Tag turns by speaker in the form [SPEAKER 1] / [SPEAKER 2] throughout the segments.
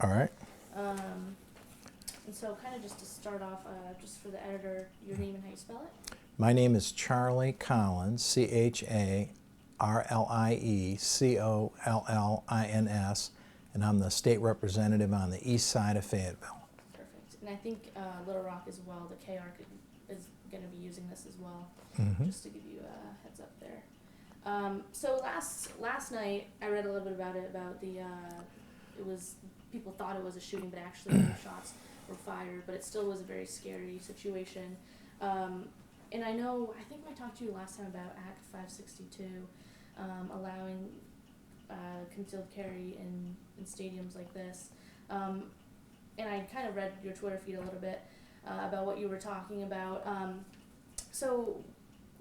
[SPEAKER 1] All right.
[SPEAKER 2] And so kind of just to start off, just for the editor, your name and how you spell it?
[SPEAKER 1] My name is Charlie Collins, Charlie Collins, and I'm the state representative on the east side of Fayetteville.
[SPEAKER 2] Perfect. And I think Little Rock as well, the KR is going to be using this as well, just to give you a heads up there. So last night, I read a little bit about it, about the, people thought it was a shooting, but actually no shots were fired, but it still was a very scary situation. And I think I talked to you last time about Act 562, allowing concealed carry in stadiums like this. And I kind of read your Twitter feed a little bit about what you were talking about. So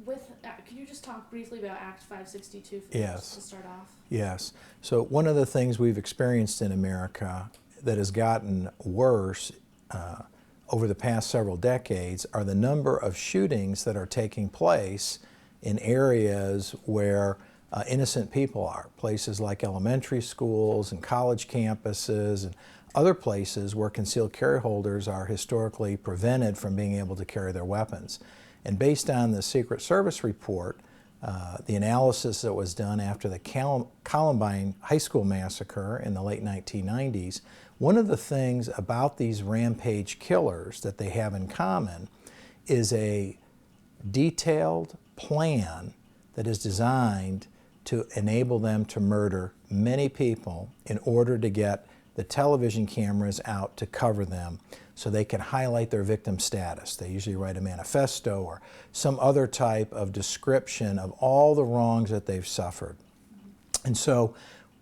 [SPEAKER 2] could you just talk briefly about Act 562
[SPEAKER 1] Yes.
[SPEAKER 2] to start off?
[SPEAKER 1] Yes. So one of the things we've experienced in America that has gotten worse over the past several decades are the number of shootings that are taking place in areas where innocent people are, places like elementary schools and college campuses and other places where concealed carry holders are historically prevented from being able to carry their weapons. And based on the Secret Service report, the analysis that was done after the Columbine High School massacre in the late 1990s, one of the things about these rampage killers that they have in common is a detailed plan that is designed to enable them to murder many people in order to get the television cameras out to cover them so they can highlight their victim status. They usually write a manifesto or some other type of description of all the wrongs that they've suffered. And so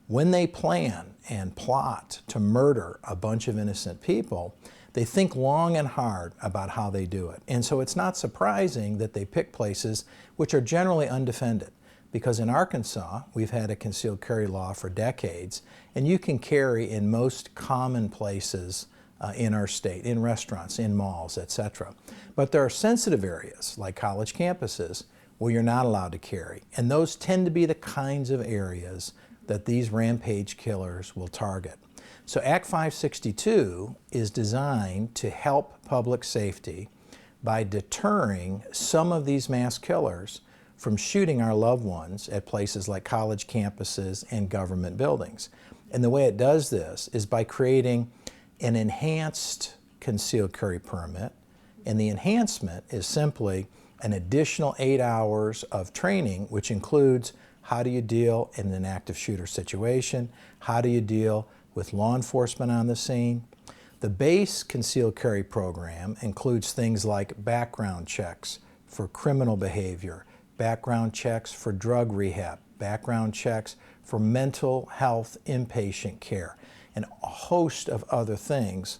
[SPEAKER 1] when they plan and plot to murder a bunch of innocent people, they think long and hard about how they do it. And so it's not surprising that they pick places which are generally undefended. Because in Arkansas, we've had a concealed carry law for decades, and you can carry in most common places in our state, in restaurants, in malls, etc. But there are sensitive areas, like college campuses, where you're not allowed to carry. And those tend to be the kinds of areas that these rampage killers will target. So Act 562 is designed to help public safety by deterring some of these mass killers from shooting our loved ones at places like college campuses and government buildings. And the way it does this is by creating an enhanced concealed carry permit, and the enhancement is simply an additional 8 hours of training, which includes how do you deal in an active shooter situation, how do you deal with law enforcement on the scene. The base concealed carry program includes things like background checks for criminal behavior, background checks for drug rehab, background checks for mental health inpatient care, and a host of other things.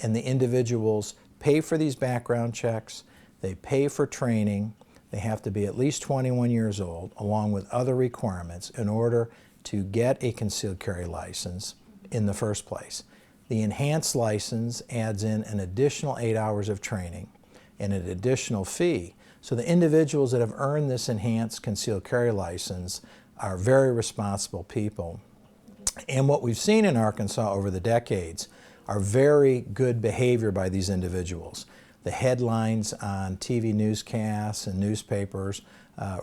[SPEAKER 1] And the individuals pay for these background checks, they pay for training, they have to be at least 21 years old, along with other requirements in order to get a concealed carry license in the first place. The enhanced license adds in an additional 8 hours of training and an additional fee. So the individuals that have earned this enhanced concealed carry license are very responsible people. And what we've seen in Arkansas over the decades are very good behavior by these individuals. The headlines on TV newscasts and newspapers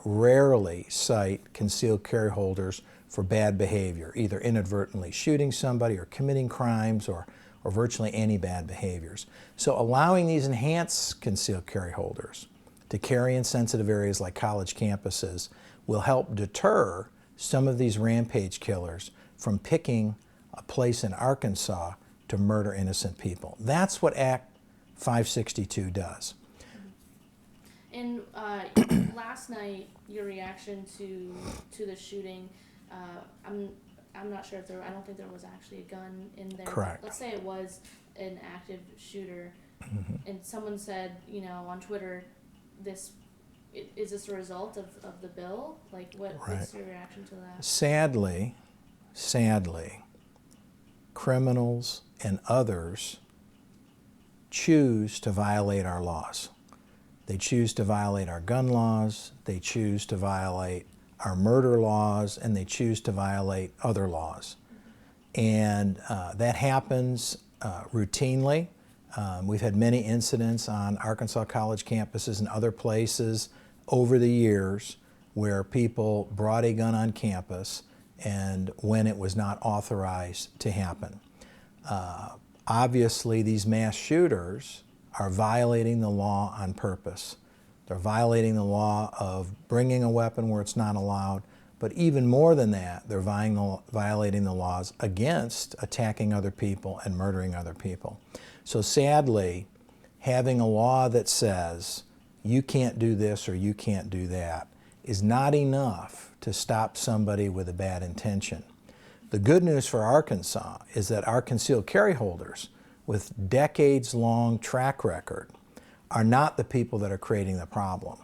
[SPEAKER 1] rarely cite concealed carry holders for bad behavior, either inadvertently shooting somebody or committing crimes or virtually any bad behaviors. So allowing these enhanced concealed carry holders to carry in sensitive areas like college campuses will help deter some of these rampage killers from picking a place in Arkansas to murder innocent people. That's what Act 562 does.
[SPEAKER 2] And last night, your reaction to the shooting, I'm not sure if I don't think there was actually a gun in there.
[SPEAKER 1] Correct.
[SPEAKER 2] Let's say it was an active shooter, and someone said, on Twitter, is this a result of the bill? Like, what's your reaction to that?
[SPEAKER 1] Sadly, criminals and others choose to violate our laws. They choose to violate our gun laws, they choose to violate our murder laws, and they choose to violate other laws. And that happens routinely. We've had many incidents on Arkansas college campuses and other places over the years where people brought a gun on campus and when it was not authorized to happen. Obviously, these mass shooters are violating the law on purpose. They're violating the law of bringing a weapon where it's not allowed, but even more than that, they're violating the laws against attacking other people and murdering other people. So sadly, having a law that says you can't do this or you can't do that is not enough to stop somebody with a bad intention. The good news for Arkansas is that our concealed carry holders with decades-long track record are not the people that are creating the problem.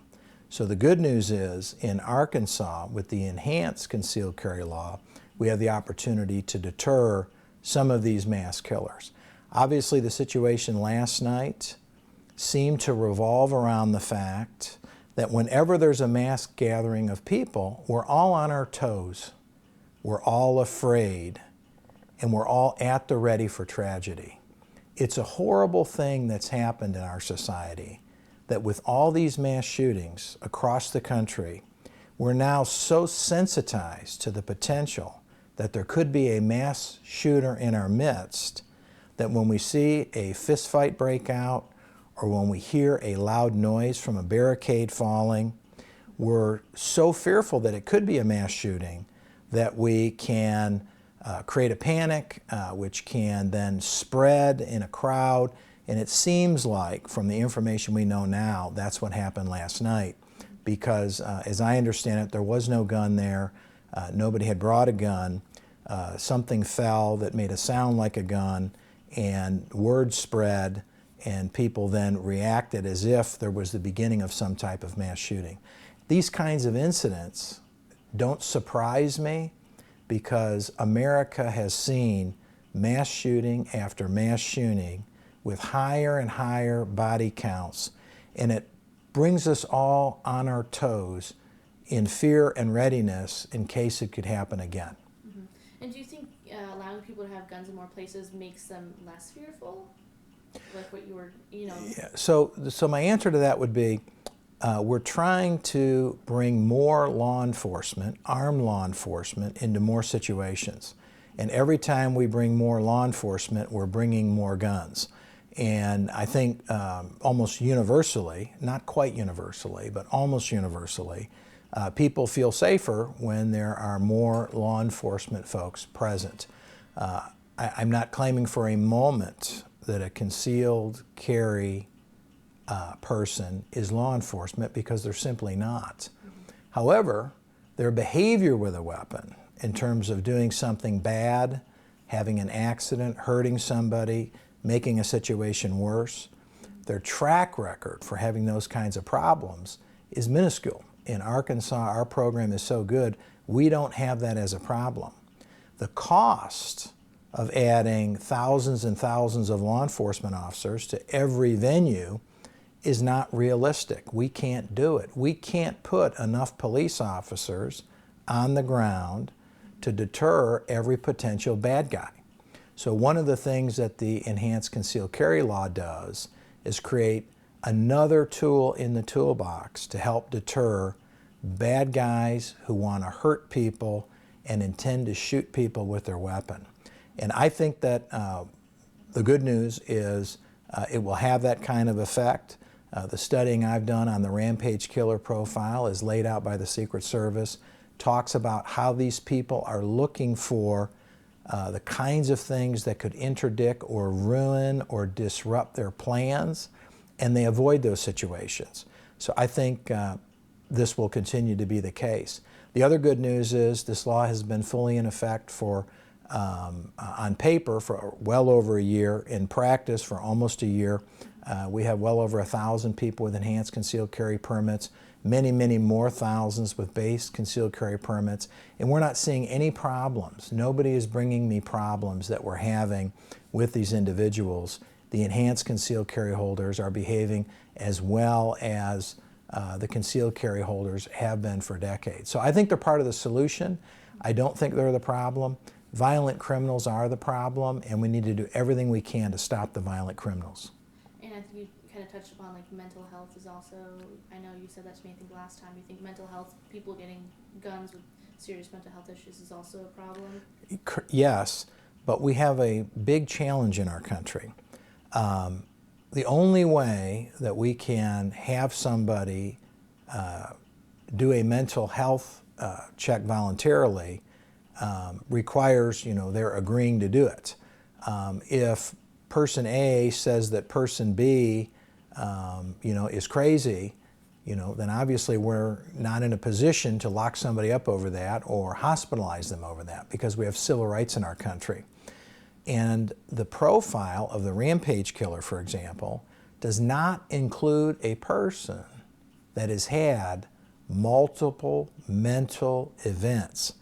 [SPEAKER 1] So the good news is, in Arkansas, with the enhanced concealed carry law, we have the opportunity to deter some of these mass killers. Obviously, the situation last night seemed to revolve around the fact that whenever there's a mass gathering of people, we're all on our toes, we're all afraid, and we're all at the ready for tragedy. It's a horrible thing that's happened in our society, that with all these mass shootings across the country, we're now so sensitized to the potential that there could be a mass shooter in our midst that when we see a fist fight break out or when we hear a loud noise from a barricade falling, we're so fearful that it could be a mass shooting that we can create a panic, which can then spread in a crowd. And it seems like, from the information we know now, that's what happened last night. Because, as I understand it, there was no gun there. Nobody had brought a gun. Something fell that made a sound like a gun, and word spread, and people then reacted as if there was the beginning of some type of mass shooting. These kinds of incidents don't surprise me, because America has seen mass shooting after mass shooting with higher and higher body counts, and it brings us all on our toes in fear and readiness in case it could happen again.
[SPEAKER 2] Mm-hmm. And do you think allowing people to have guns in more places makes them less fearful? Like what you were,
[SPEAKER 1] Yeah, so my answer to that would be, we're trying to bring more law enforcement, armed law enforcement, into more situations. And every time we bring more law enforcement, we're bringing more guns. And I think almost universally, not quite universally, but almost universally, people feel safer when there are more law enforcement folks present. I'm not claiming for a moment that a concealed carry person is law enforcement, because they're simply not. However, their behavior with a weapon, in terms of doing something bad, having an accident, hurting somebody, making a situation worse, their track record for having those kinds of problems is minuscule. In Arkansas, our program is so good, we don't have that as a problem. The cost of adding thousands and thousands of law enforcement officers to every venue is not realistic. We can't do it. We can't put enough police officers on the ground to deter every potential bad guy. So one of the things that the enhanced concealed carry law does is create another tool in the toolbox to help deter bad guys who want to hurt people and intend to shoot people with their weapon. And I think that the good news is it will have that kind of effect. The studying I've done on the Rampage Killer Profile, as laid out by the Secret Service, talks about how these people are looking for the kinds of things that could interdict or ruin or disrupt their plans, and they avoid those situations. So I think this will continue to be the case. The other good news is this law has been fully in effect for on paper for well over a year, in practice for almost a year. We have well over 1,000 people with enhanced concealed carry permits, many, many more thousands with base concealed carry permits, and we're not seeing any problems. Nobody is bringing me problems that we're having with these individuals. The enhanced concealed carry holders are behaving as well as the concealed carry holders have been for decades. So I think they're part of the solution. I don't think they're the problem. violent criminals are the problem, and we need to do everything we can to stop the violent criminals.
[SPEAKER 2] And I think you kind of touched upon like mental health is also, I know you said that to me I think last time, you think mental health, people getting guns with serious mental health issues is also a problem?
[SPEAKER 1] Yes, but we have a big challenge in our country. The only way that we can have somebody do a mental health check voluntarily requires, they're agreeing to do it. If person A says that person B, is crazy, then obviously we're not in a position to lock somebody up over that or hospitalize them over that, because we have civil rights in our country. And the profile of the rampage killer, for example, does not include a person that has had multiple mental events.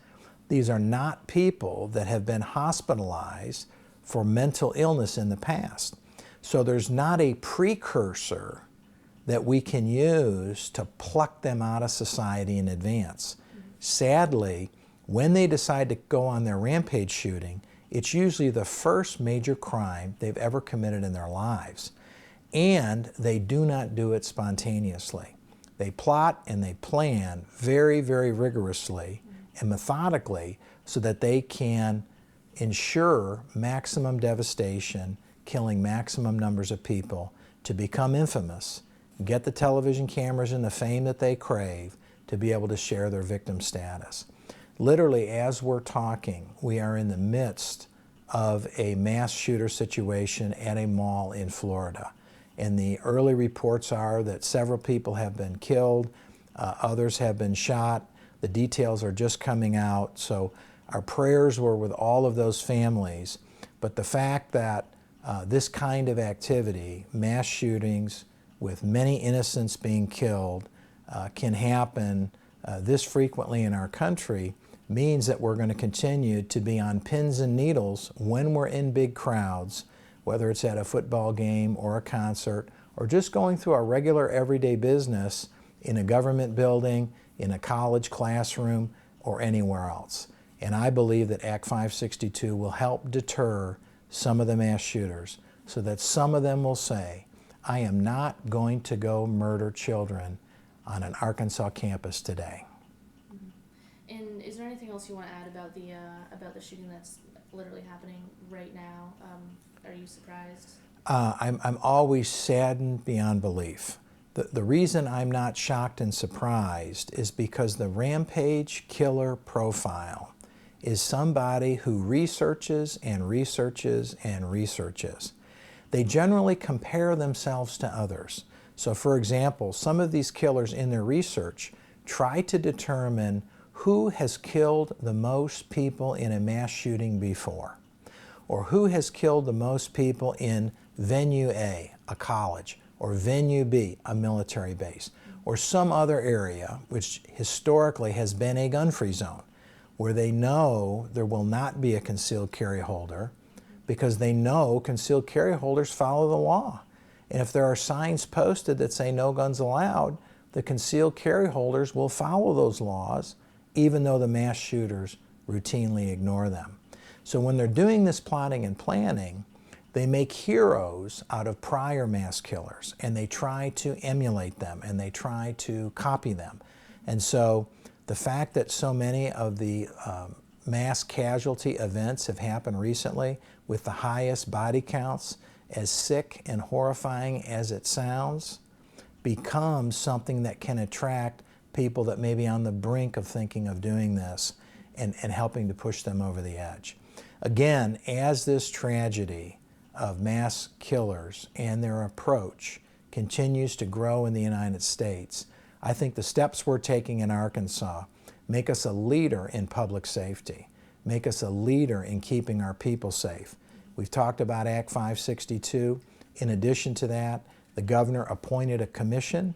[SPEAKER 1] These are not people that have been hospitalized for mental illness in the past. So there's not a precursor that we can use to pluck them out of society in advance. Sadly, when they decide to go on their rampage shooting, it's usually the first major crime they've ever committed in their lives. And they do not do it spontaneously. They plot and they plan very, very rigorously and methodically so that they can ensure maximum devastation, killing maximum numbers of people, to become infamous, get the television cameras and the fame that they crave, to be able to share their victim status. Literally, as we're talking, we are in the midst of a mass shooter situation at a mall in Florida. And the early reports are that several people have been killed, others have been shot. The details are just coming out. So our prayers were with all of those families. But the fact that this kind of activity, mass shootings with many innocents being killed, can happen this frequently in our country, means that we're going to continue to be on pins and needles when we're in big crowds, whether it's at a football game or a concert, or just going through our regular everyday business in a government building, in a college classroom, or anywhere else. And I believe that Act 562 will help deter some of the mass shooters so that some of them will say, I am not going to go murder children on an Arkansas campus today.
[SPEAKER 2] And is there anything else you want to add about the shooting that's literally happening right now? Are you surprised?
[SPEAKER 1] I'm always saddened beyond belief. The reason I'm not shocked and surprised is because the rampage killer profile is somebody who researches and researches and researches. They generally compare themselves to others. So for example, some of these killers in their research try to determine who has killed the most people in a mass shooting before, or who has killed the most people in venue A, a college, or venue B, a military base, or some other area which historically has been a gun-free zone, where they know there will not be a concealed carry holder because they know concealed carry holders follow the law. And if there are signs posted that say no guns allowed, the concealed carry holders will follow those laws, even though the mass shooters routinely ignore them. So when they're doing this plotting and planning, they make heroes out of prior mass killers, and they try to emulate them, and they try to copy them. And so the fact that so many of the mass casualty events have happened recently with the highest body counts, as sick and horrifying as it sounds, becomes something that can attract people that may be on the brink of thinking of doing this and helping to push them over the edge. Again, as this tragedy of mass killers and their approach continues to grow in the United States, I think the steps we're taking in Arkansas make us a leader in public safety, make us a leader in keeping our people safe. We've talked about Act 562. In addition to that, the governor appointed a commission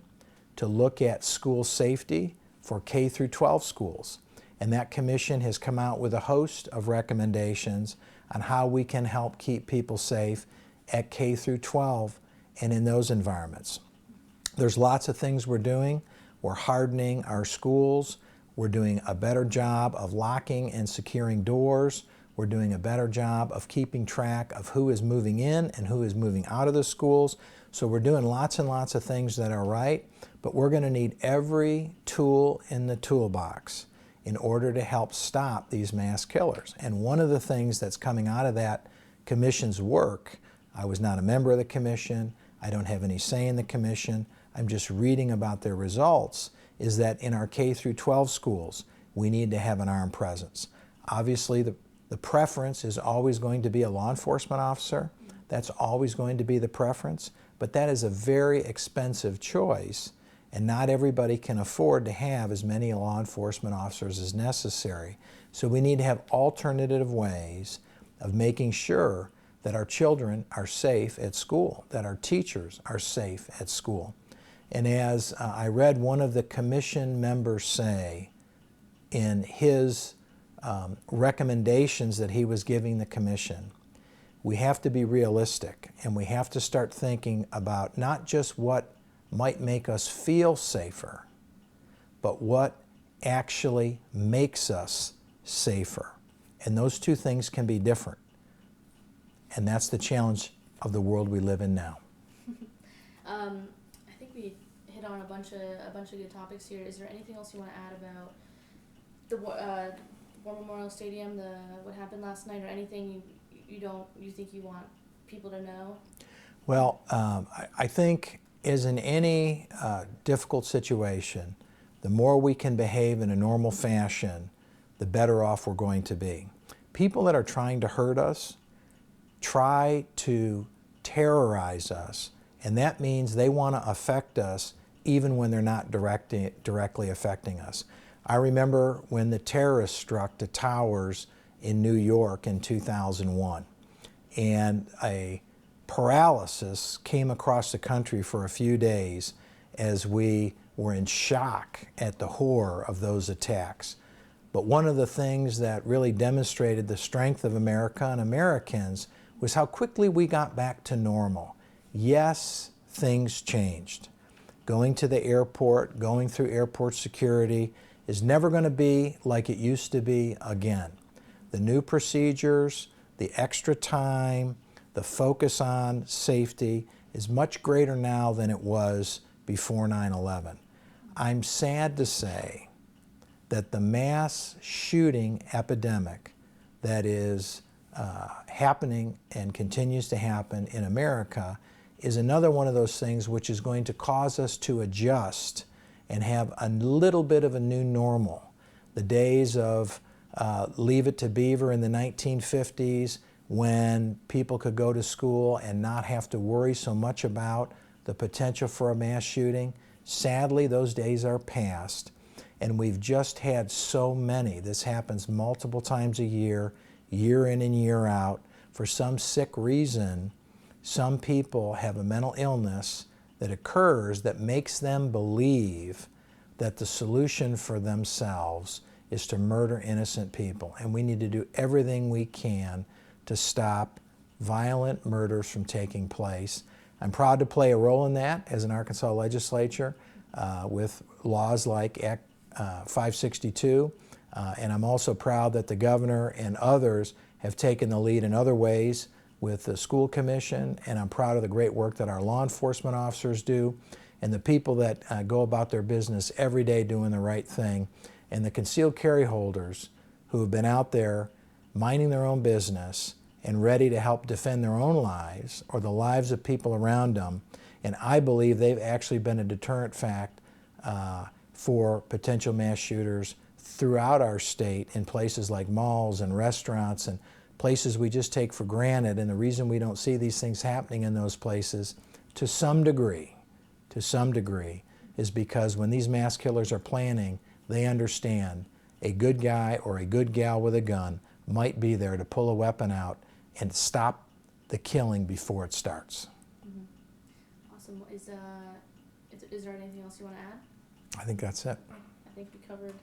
[SPEAKER 1] to look at school safety for K through 12 schools. And that commission has come out with a host of recommendations on how we can help keep people safe at K through 12 and in those environments. There's lots of things we're doing. We're hardening our schools. We're doing a better job of locking and securing doors. We're doing a better job of keeping track of who is moving in and who is moving out of the schools. So we're doing lots and lots of things that are right, but we're going to need every tool in the toolbox in order to help stop these mass killers. And one of the things that's coming out of that commission's work, I was not a member of the commission, I don't have any say in the commission, I'm just reading about their results, is that in our K through 12 schools, we need to have an armed presence. Obviously, the preference is always going to be a law enforcement officer. That's always going to be the preference, but that is a very expensive choice, and not everybody can afford to have as many law enforcement officers as necessary. So we need to have alternative ways of making sure that our children are safe at school, that our teachers are safe at school. And as I read one of the commission members say in his recommendations that he was giving the commission, we have to be realistic, and we have to start thinking about not just what might make us feel safer, but what actually makes us safer. And those two things can be different. And that's the challenge of the world we live in now.
[SPEAKER 2] I think we hit on a bunch of good topics here. Is there anything else you want to add about the War Memorial Stadium, what happened last night, or anything you think you want people to know?
[SPEAKER 1] Well, I think as in any difficult situation, the more we can behave in a normal fashion, the better off we're going to be. People that are trying to hurt us try to terrorize us, and that means they want to affect us even when they're not directly affecting us. I remember when the terrorists struck the towers in New York in 2001, and a paralysis came across the country for a few days as we were in shock at the horror of those attacks. But one of the things that really demonstrated the strength of America and Americans was how quickly we got back to normal. Yes, things changed. Going to the airport, going through airport security is never going to be like it used to be again. The new procedures, the extra time, the focus on safety is much greater now than it was before 9/11. I'm sad to say that the mass shooting epidemic that is happening and continues to happen in America is another one of those things which is going to cause us to adjust and have a little bit of a new normal. The days of Leave It to Beaver in the 1950s, when people could go to school and not have to worry so much about the potential for a mass shooting, sadly those days are past, and we've just had so many. This happens multiple times a year in and year out. For some sick reason, some people have a mental illness that occurs that makes them believe that the solution for themselves is to murder innocent people. And we need to do everything we can to stop violent murders from taking place. I'm proud to play a role in that as an Arkansas legislature with laws like Act 562. And I'm also proud that the governor and others have taken the lead in other ways with the school commission, and I'm proud of the great work that our law enforcement officers do and the people that go about their business every day doing the right thing, and the concealed carry holders who have been out there minding their own business and ready to help defend their own lives or the lives of people around them. And I believe they've actually been a deterrent fact for potential mass shooters throughout our state in places like malls and restaurants and places we just take for granted. And the reason we don't see these things happening in those places to some degree, is because when these mass killers are planning, they understand a good guy or a good gal with a gun might be there to pull a weapon out and stop the killing before it starts.
[SPEAKER 2] Mm-hmm. Awesome. Is there anything else you want to add?
[SPEAKER 1] I think that's it.
[SPEAKER 2] I think we covered